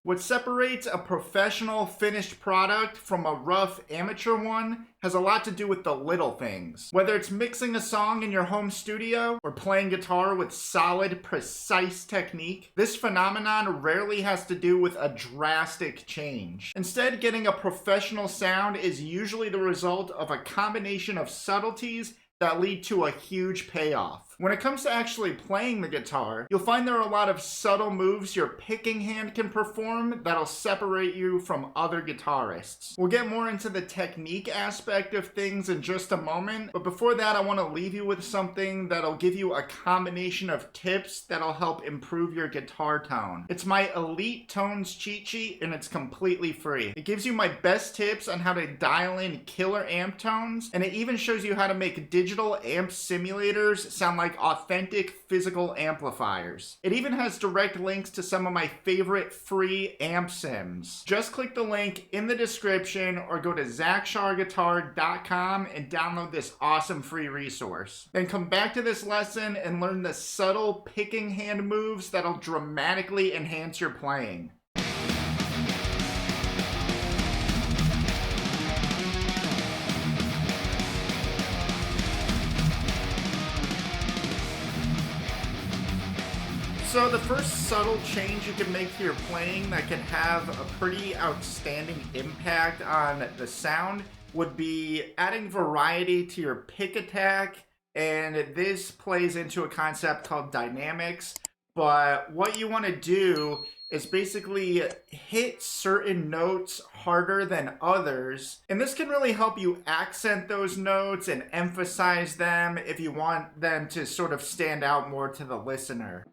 What separates a professional finished product from a rough amateur one has a lot to do with the little things. Whether it's mixing a song in your home studio or playing guitar with solid, precise technique, this phenomenon rarely has to do with a drastic change. Instead, getting a professional sound is usually the result of a combination of subtleties that lead to a huge payoff. When it comes to actually playing the guitar, you'll find there are a lot of subtle moves your picking hand can perform that'll separate you from other guitarists. We'll get more into the technique aspect of things in just a moment, but before that I want to leave you with something that'll give you a combination of tips that'll help improve your guitar tone. It's my Elite Tones cheat sheet and it's completely free. It gives you my best tips on how to dial in killer amp tones, and it even shows you how to make digital amp simulators sound like authentic physical amplifiers. It even has direct links to some of my favorite free amp sims. Just click the link in the description or go to zachsharguitar.com and download this awesome free resource. Then come back to this lesson and learn the subtle picking hand moves that'll dramatically enhance your playing. So the first subtle change you can make to your playing that can have a pretty outstanding impact on the sound would be adding variety to your pick attack, and this plays into a concept called dynamics. But what you want to do is basically hit certain notes harder than others. And this can really help you accent those notes and emphasize them if you want them to sort of stand out more to the listener.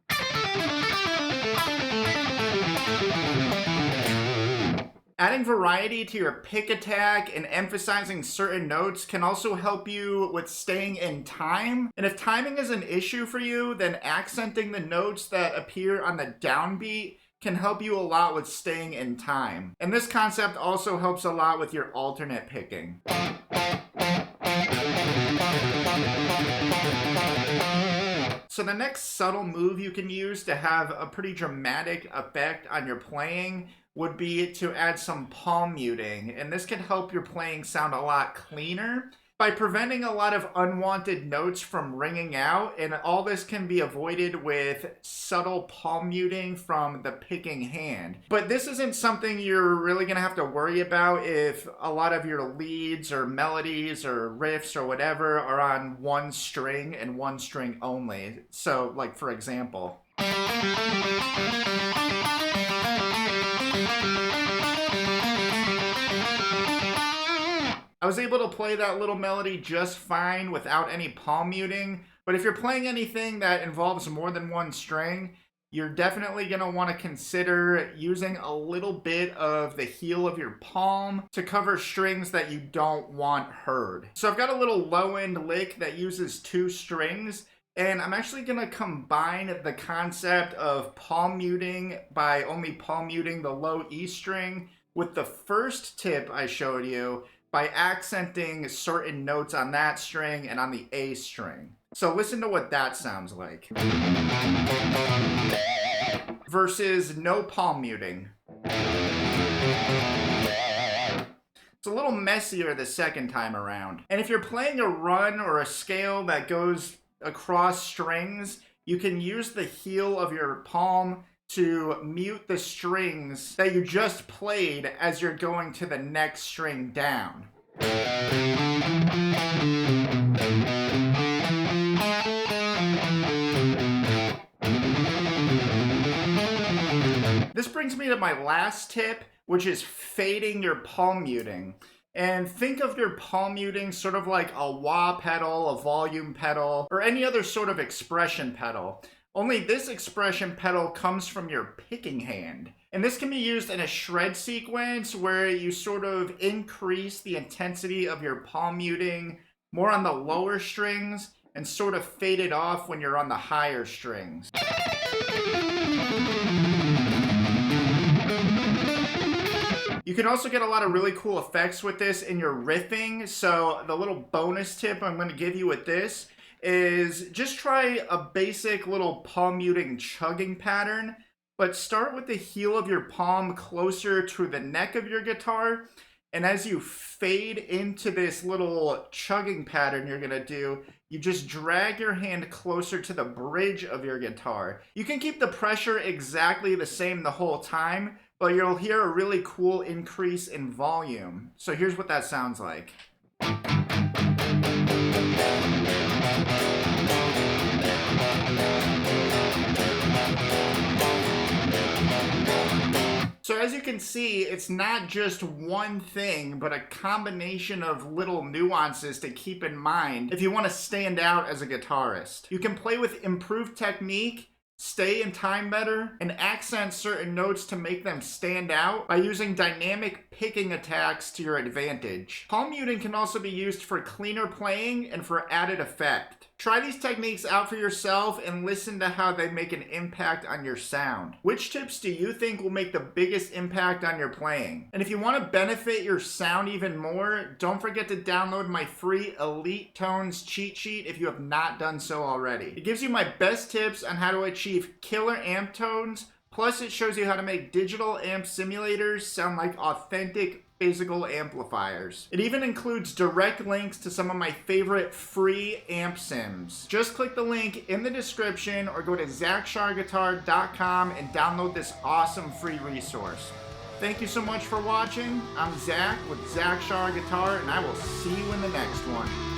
Adding variety to your pick attack and emphasizing certain notes can also help you with staying in time. And if timing is an issue for you, then accenting the notes that appear on the downbeat can help you a lot with staying in time. And this concept also helps a lot with your alternate picking. So the next subtle move you can use to have a pretty dramatic effect on your playing would be to add some palm muting. And this can help your playing sound a lot cleaner by preventing a lot of unwanted notes from ringing out, and all this can be avoided with subtle palm muting from the picking hand. But this isn't something you're really going to have to worry about if a lot of your leads or melodies or riffs or whatever are on one string and one string only. So, like for example, I was able to play that little melody just fine without any palm muting, but if you're playing anything that involves more than one string, you're definitely going to want to consider using a little bit of the heel of your palm to cover strings that you don't want heard. So I've got a little low-end lick that uses two strings, and I'm actually going to combine the concept of palm muting by only palm muting the low E string with the first tip I showed you by accenting certain notes on that string and on the A string. So listen to what that sounds like. Versus no palm muting. It's a little messier the second time around. And if you're playing a run or a scale that goes across strings, you can use the heel of your palm to mute the strings that you just played as you're going to the next string down. This brings me to my last tip, which is fading your palm muting. And think of your palm muting sort of like a wah pedal, a volume pedal, or any other sort of expression pedal. Only this expression pedal comes from your picking hand. And this can be used in a shred sequence where you sort of increase the intensity of your palm muting more on the lower strings and sort of fade it off when you're on the higher strings. You can also get a lot of really cool effects with this in your riffing. So the little bonus tip I'm going to give you with this is just try a basic little palm muting chugging pattern. But start with the heel of your palm closer to the neck of your guitar. And as you fade into this little chugging pattern you're gonna do, you just drag your hand closer to the bridge of your guitar. You can keep the pressure exactly the same the whole time, but you'll hear a really cool increase in volume. So here's what that sounds like. So as you can see, it's not just one thing, but a combination of little nuances to keep in mind if you want to stand out as a guitarist. You can play with improved technique, stay in time better, and accent certain notes to make them stand out by using dynamic picking attacks to your advantage. Palm muting can also be used for cleaner playing and for added effect. Try these techniques out for yourself and listen to how they make an impact on your sound. Which tips do you think will make the biggest impact on your playing? And if you want to benefit your sound even more, don't forget to download my free Elite Tones cheat sheet if you have not done so already. It gives you my best tips on how to achieve killer amp tones, plus it shows you how to make digital amp simulators sound like authentic physical amplifiers. It even includes direct links to some of my favorite free amp sims. Just click the link in the description or go to zachsharguitar.com and download this awesome free resource. Thank you so much for watching. I'm Zach with Zach Shar Guitar, and I will see you in the next one.